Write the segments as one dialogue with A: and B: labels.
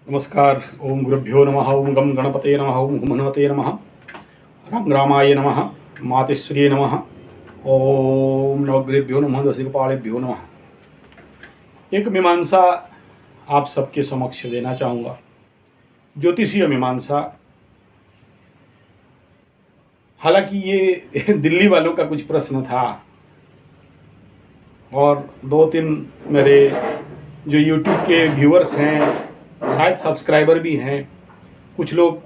A: नमस्कार। ओम गुरुभ्यो नमः। ओम गम गणपते नमः। ओम हनुमते नमः। राम रामाय नमः। मातेश्वर्ये नमः। ओम नवग्रहेभ्यो नमः। दशदिक्पालेभ्यो नमः। एक मीमांसा आप सबके समक्ष देना चाहूँगा, ज्योतिषीय मीमांसा। हालांकि ये दिल्ली वालों का कुछ प्रश्न था और दो तीन मेरे जो यूट्यूब के व्यूअर्स हैं, शायद सब्सक्राइबर भी हैं, कुछ लोग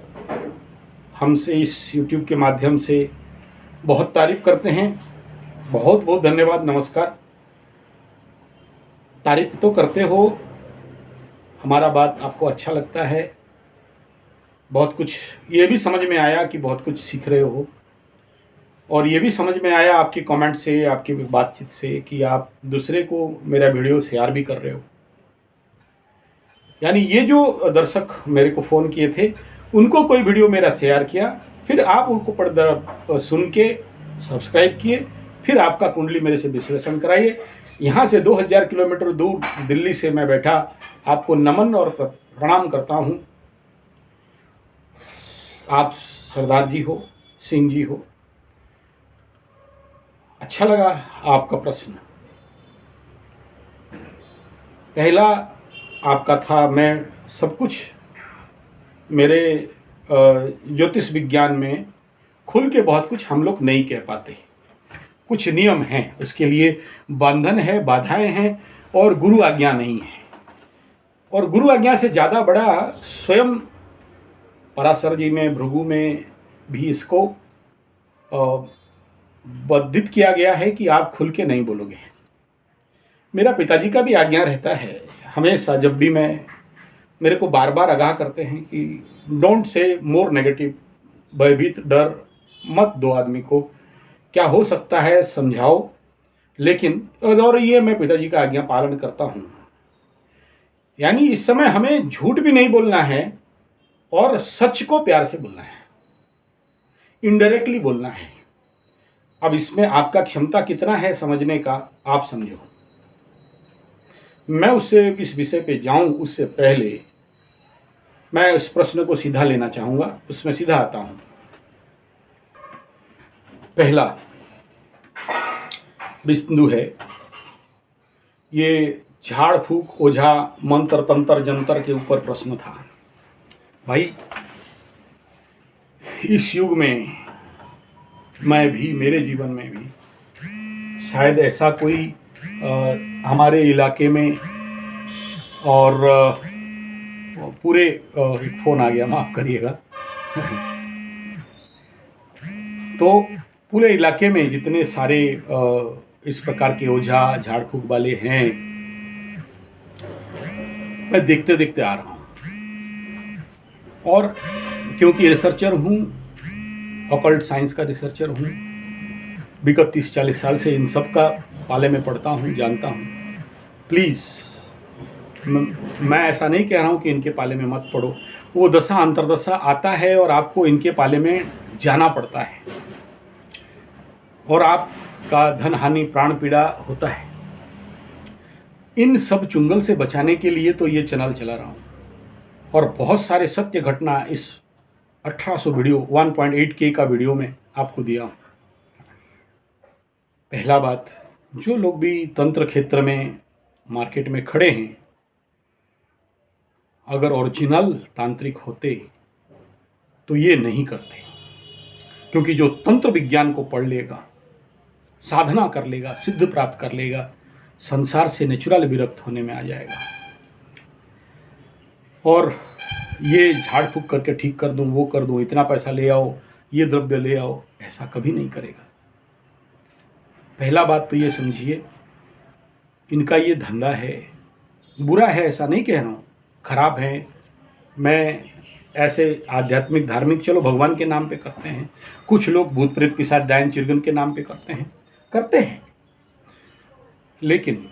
A: हमसे इस यूट्यूब के माध्यम से बहुत तारीफ करते हैं। बहुत बहुत धन्यवाद, नमस्कार। तारीफ तो करते हो, हमारा बात आपको अच्छा लगता है। बहुत कुछ ये भी समझ में आया कि बहुत कुछ सीख रहे हो, और ये भी समझ में आया आपके कमेंट से, आपकी बातचीत से, कि आप दूसरे को मेरा वीडियो शेयर भी कर रहे हो। यानी ये जो दर्शक मेरे को फ़ोन किए थे, उनको कोई वीडियो मेरा शेयर किया, फिर आप उनको सुन के सब्सक्राइब किए, फिर आपका कुंडली मेरे से विश्लेषण कराइए। यहाँ से 2000 किलोमीटर दूर दिल्ली से मैं बैठा आपको नमन और प्रणाम करता हूँ। आप सरदार जी हो, सिंह जी हो। अच्छा लगा आपका प्रश्न। पहला आपका था, मैं सब कुछ मेरे ज्योतिष विज्ञान में खुल के बहुत कुछ हम लोग नहीं कह पाते। कुछ नियम हैं, उसके लिए बंधन है, बाधाएं हैं, और गुरु आज्ञा नहीं है। और गुरु आज्ञा से ज़्यादा बड़ा स्वयं पराशर जी में, भृगु में भी इसको बद्धित किया गया है कि आप खुल के नहीं बोलोगे। मेरा पिताजी का भी आज्ञा रहता है हमेशा, जब भी मैं, मेरे को बार बार आगाह करते हैं कि डोंट से मोर नेगेटिव, भयभीत डर मत दो आदमी को, क्या हो सकता है समझाओ। लेकिन और ये मैं पिताजी का आज्ञा पालन करता हूँ। यानी इस समय हमें झूठ भी नहीं बोलना है और सच को प्यार से बोलना है, इनडायरेक्टली बोलना है। अब इसमें आपका क्षमता कितना है समझने का, आप समझो। मैं उससे इस विषय पे जाऊं उससे पहले मैं इस प्रश्न को सीधा लेना चाहूँगा, उसमें सीधा आता हूँ। पहला बिंदु है, ये झाड़ फूक, ओझा, मंत्र तंत्र जंतर के ऊपर प्रश्न था। भाई, इस युग में मैं भी, मेरे जीवन में भी शायद ऐसा कोई हमारे इलाके में और पूरे एक फ़ोन आ गया, माफ़ करिएगा। तो पूरे इलाके में जितने सारे इस प्रकार के ओझा झाड़ फूक वाले हैं, मैं देखते देखते आ रहा हूँ। और क्योंकि रिसर्चर हूँ, ऑकल्ट साइंस का रिसर्चर हूँ, विगत 30-40 साल से इन सब का पाले में पढ़ता हूँ, जानता हूँ। प्लीज़, मैं ऐसा नहीं कह रहा हूँ कि इनके पाले में मत पढ़ो। वो दशा अंतरदशा आता है और आपको इनके पाले में जाना पड़ता है, और आपका धन हानि, प्राण पीड़ा होता है। इन सब चुंगल से बचाने के लिए तो ये चैनल चला रहा हूँ, और बहुत सारे सत्य घटना इस 1800 वीडियो, 1.8K का वीडियो में आपको दिया हूँ। पहला बात, जो लोग भी तंत्र क्षेत्र में मार्केट में खड़े हैं, अगर ओरिजिनल तांत्रिक होते तो ये नहीं करते। क्योंकि जो तंत्र विज्ञान को पढ़ लेगा, साधना कर लेगा, सिद्ध प्राप्त कर लेगा, संसार से नेचुरल विरक्त होने में आ जाएगा। और ये झाड़ फूक करके ठीक कर दूं, वो कर दूं, इतना पैसा ले आओ, ये द्रव्य ले आओ, ऐसा कभी नहीं करेगा। पहला बात तो ये समझिए, इनका ये धंधा है, बुरा है ऐसा नहीं कह रहा हूँ, खराब है। मैं ऐसे आध्यात्मिक धार्मिक, चलो भगवान के नाम पे करते हैं, कुछ लोग भूत प्रेत पिशाच डायन चिरगन के नाम पे करते हैं। लेकिन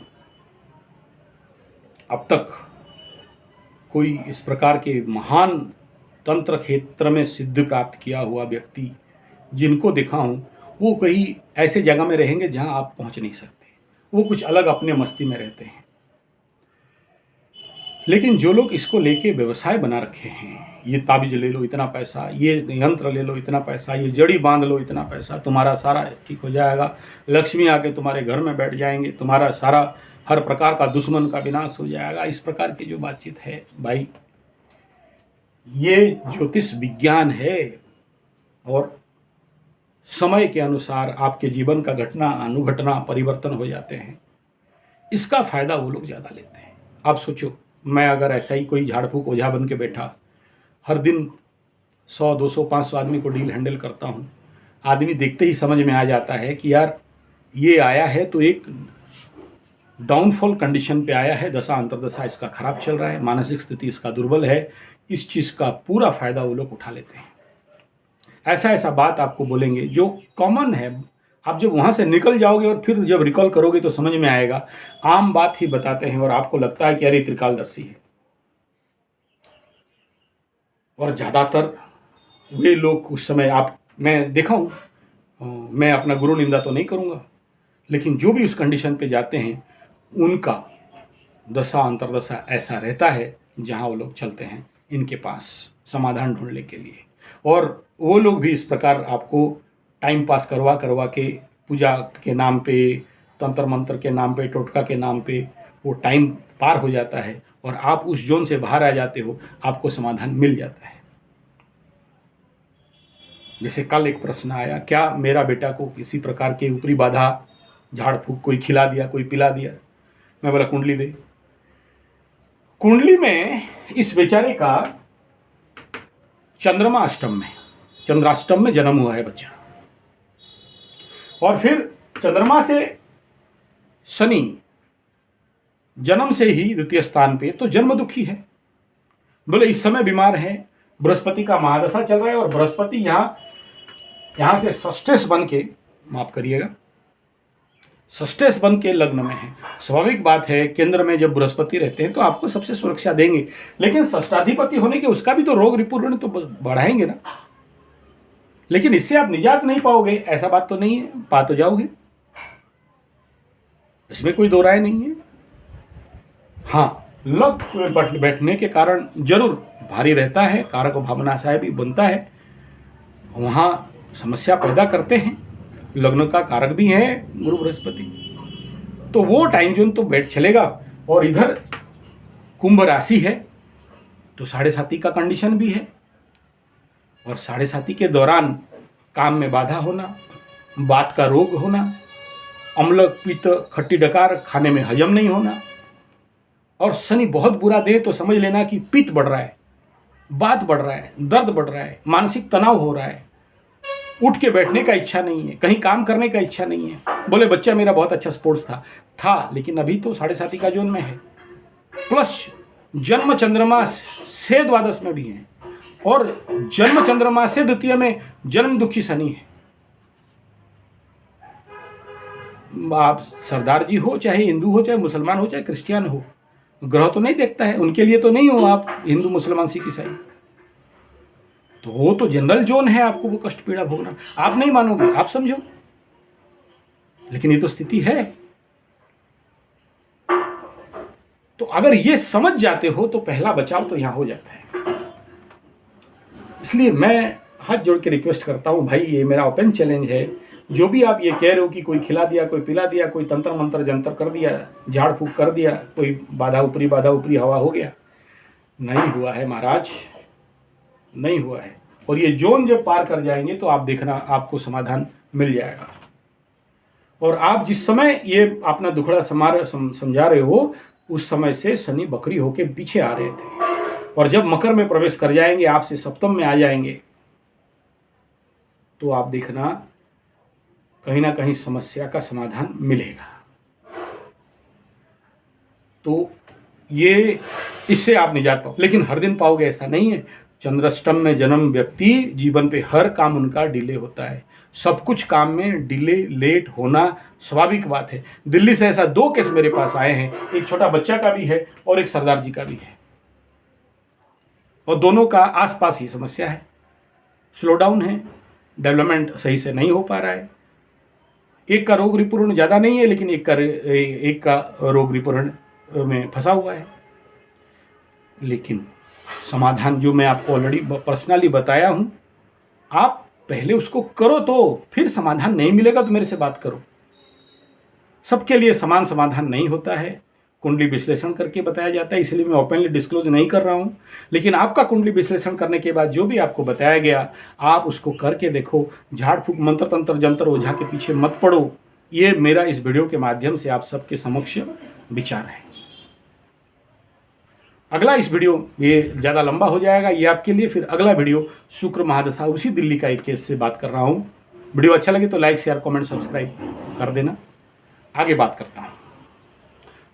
A: अब तक कोई इस प्रकार के महान तंत्र क्षेत्र में सिद्धि प्राप्त किया हुआ व्यक्ति जिनको देखा हूँ, वो कहीं ऐसे जगह में रहेंगे जहाँ आप पहुँच नहीं सकते। वो कुछ अलग अपने मस्ती में रहते हैं। लेकिन जो लोग इसको लेके व्यवसाय बना रखे हैं, ये ताबीज ले लो इतना पैसा, ये यंत्र ले लो इतना पैसा, ये जड़ी बांध लो इतना पैसा, तुम्हारा सारा ठीक हो जाएगा, लक्ष्मी आके तुम्हारे घर में बैठ जाएंगे, तुम्हारा सारा हर प्रकार का दुश्मन का विनाश हो जाएगा, इस प्रकार की जो बातचीत है भाई, ये ज्योतिष विज्ञान है। और समय के अनुसार आपके जीवन का घटना अनुघटना परिवर्तन हो जाते हैं, इसका फायदा वो लोग ज़्यादा लेते हैं। आप सोचो, मैं अगर ऐसा ही कोई झाड़ फूक ओझा बन के बैठा, हर दिन 100 200 500 आदमी को डील हैंडल करता हूँ, आदमी देखते ही समझ में आ जाता है कि यार ये आया है तो एक डाउनफॉल कंडीशन पे आया है, दशा अंतर्दशा इसका खराब चल रहा है, मानसिक स्थिति इसका दुर्बल है, इस चीज़ का पूरा फायदा वो लोग उठा लेते हैं। ऐसा ऐसा बात आपको बोलेंगे जो कॉमन है, आप जब वहाँ से निकल जाओगे और फिर जब रिकॉल करोगे तो समझ में आएगा, आम बात ही बताते हैं और आपको लगता है कि अरे त्रिकालदर्शी है। और ज़्यादातर वे लोग उस समय मैं देखा हूँ, मैं अपना गुरु निंदा तो नहीं करूँगा, लेकिन जो भी उस कंडीशन पे जाते हैं उनका दशा अंतर्दशा ऐसा रहता है जहाँ वो लोग चलते हैं इनके पास समाधान ढूंढने के लिए। और वो लोग भी इस प्रकार आपको टाइम पास करवा करवा के, पूजा के नाम पे, तंत्र मंत्र के नाम पे, टोटका के नाम पे वो टाइम पार हो जाता है और आप उस जोन से बाहर आ जाते हो, आपको समाधान मिल जाता है। जैसे कल एक प्रश्न आया, क्या मेरा बेटा को किसी प्रकार के ऊपरी बाधा, झाड़ फूक कोई खिला दिया, कोई पिला दिया? मैं बोला कुंडली दे। कुंडली में इस बेचारे का चंद्रमा अष्टम में, चंद्राष्टम में जन्म हुआ है बच्चा, और फिर चंद्रमा से शनि जन्म से ही द्वितीय स्थान पे, तो जन्म दुखी है। बोले इस समय बीमार है, बृहस्पति का महादशा चल रहा है और बृहस्पति यहां से षष्ठेश बन के, माफ करिएगा, षष्ठेश बन के लग्न में है। स्वाभाविक बात है, केंद्र में जब बृहस्पति रहते हैं तो आपको सबसे सुरक्षा देंगे, लेकिन षष्ठाधिपति होने के उसका भी तो रोग रिपुण तो बढ़ाएंगे ना। लेकिन इससे आप निजात नहीं पाओगे, ऐसा बात तो नहीं है, पा तो जाओगे, इसमें कोई दो राय नहीं है। हाँ, लग बैठने के कारण जरूर भारी रहता है, कारक भावनाशय भी बनता है, वहाँ समस्या पैदा करते हैं, लग्न का कारक भी है गुरु बृहस्पति, तो वो टाइम जोन तो बैठ चलेगा। और इधर कुंभ राशि है तो 7.5 का कंडीशन भी है, और 7.5 के दौरान काम में बाधा होना, बात का रोग होना, अम्ल पित्त खट्टी डकार खाने में हजम नहीं होना, और शनि बहुत बुरा दे तो समझ लेना कि पित्त बढ़ रहा है, बात बढ़ रहा है, दर्द बढ़ रहा है, मानसिक तनाव हो रहा है, उठ के बैठने का इच्छा नहीं है, कहीं काम करने का इच्छा नहीं है। बोले बच्चा मेरा बहुत अच्छा स्पोर्ट्स था, लेकिन अभी तो 7.5 का जोन में है, प्लस जन्म चंद्रमा से द्वादश में भी है, और जन्म चंद्रमा से द्वितीय में जन्म दुखी शनि है। आप सरदार जी हो, चाहे हिंदू हो, चाहे मुसलमान हो, चाहे क्रिश्चियन हो, ग्रह तो नहीं देखता है, उनके लिए तो नहीं हो आप हिंदू मुसलमान सिख ईसाई, तो वो तो जनरल जोन है, आपको वो कष्ट पीड़ा भोगना। आप नहीं मानोगे, आप समझो, लेकिन ये तो स्थिति है। तो अगर ये समझ जाते हो तो पहला बचाव तो यहां हो जाता है। इसलिए मैं हाथ जोड़ के रिक्वेस्ट करता हूं भाई, ये मेरा ओपन चैलेंज है, जो भी आप ये कह रहे हो कि कोई खिला दिया, कोई पिला दिया, कोई तंत्र मंत्र जंतर कर दिया, झाड़ फूक कर दिया, कोई बाधा ऊपरी हवा हो गया, नहीं हुआ है महाराज, नहीं हुआ है। और ये जोन जब पार कर जाएंगे तो आप देखना, आपको समाधान मिल जाएगा। और आप जिस समय ये अपना दुखड़ा समझा रहे हो, उस समय से शनि बकरी होके पीछे आ रहे थे, और जब मकर में प्रवेश कर जाएंगे, आपसे सप्तम में आ जाएंगे, तो आप देखना कहीं ना कहीं समस्या का समाधान मिलेगा। तो ये इससे आप निजात पाओ, लेकिन हर दिन पाओगे ऐसा नहीं है। चंद्राष्टम में जन्म व्यक्ति जीवन पे हर काम उनका डिले होता है, सब कुछ काम में डिले लेट होना स्वाभाविक बात है। दिल्ली से ऐसा 2 केस मेरे पास आए हैं, एक छोटा बच्चा का भी है और एक सरदार जी का भी है, और दोनों का आसपास ही समस्या है, स्लो डाउन है, डेवलपमेंट सही से नहीं हो पा रहा है। एक का रोग रिपूर्ण ज़्यादा नहीं है, लेकिन एक का रोग रिपूर्ण में फंसा हुआ है। लेकिन समाधान जो मैं आपको ऑलरेडी पर्सनली बताया हूँ, आप पहले उसको करो, तो फिर समाधान नहीं मिलेगा तो मेरे से बात करो। सबके लिए समान समाधान नहीं होता है, कुंडली विश्लेषण करके बताया जाता है, इसलिए मैं ओपनली डिस्क्लोज नहीं कर रहा हूँ। लेकिन आपका कुंडली विश्लेषण करने के बाद जो भी आपको बताया गया, आप उसको करके देखो। झाड़ फूक, मंत्र तंत्र, जंतर ओझा के पीछे मत पड़ो। ये मेरा इस वीडियो के माध्यम से आप सबके समक्ष विचार है। अगला इस वीडियो, ये ज़्यादा लंबा हो जाएगा ये आपके लिए, फिर अगला वीडियो शुक्र महादशा, उसी दिल्ली का एक केस से बात कर रहा हूँ। वीडियो अच्छा लगे तो लाइक, शेयर, कमेंट, सब्सक्राइब कर देना। आगे बात करता हूँ।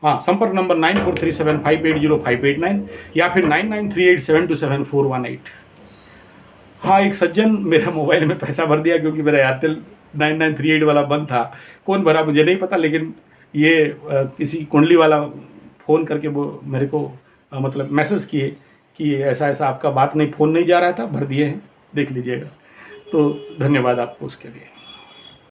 A: हाँ, संपर्क नंबर 9437580589 या फिर 9938727418। हाँ, एक सज्जन मेरा मोबाइल में पैसा भर दिया, क्योंकि मेरा एयरटेल 9938 वाला बंद था। कौन भरा मुझे नहीं पता, लेकिन ये किसी कुंडली वाला फ़ोन करके वो मेरे को मतलब मैसेज किए कि ऐसा ऐसा आपका बात नहीं, फ़ोन नहीं जा रहा था, भर दिए हैं, देख लीजिएगा। तो धन्यवाद आपको उसके लिए।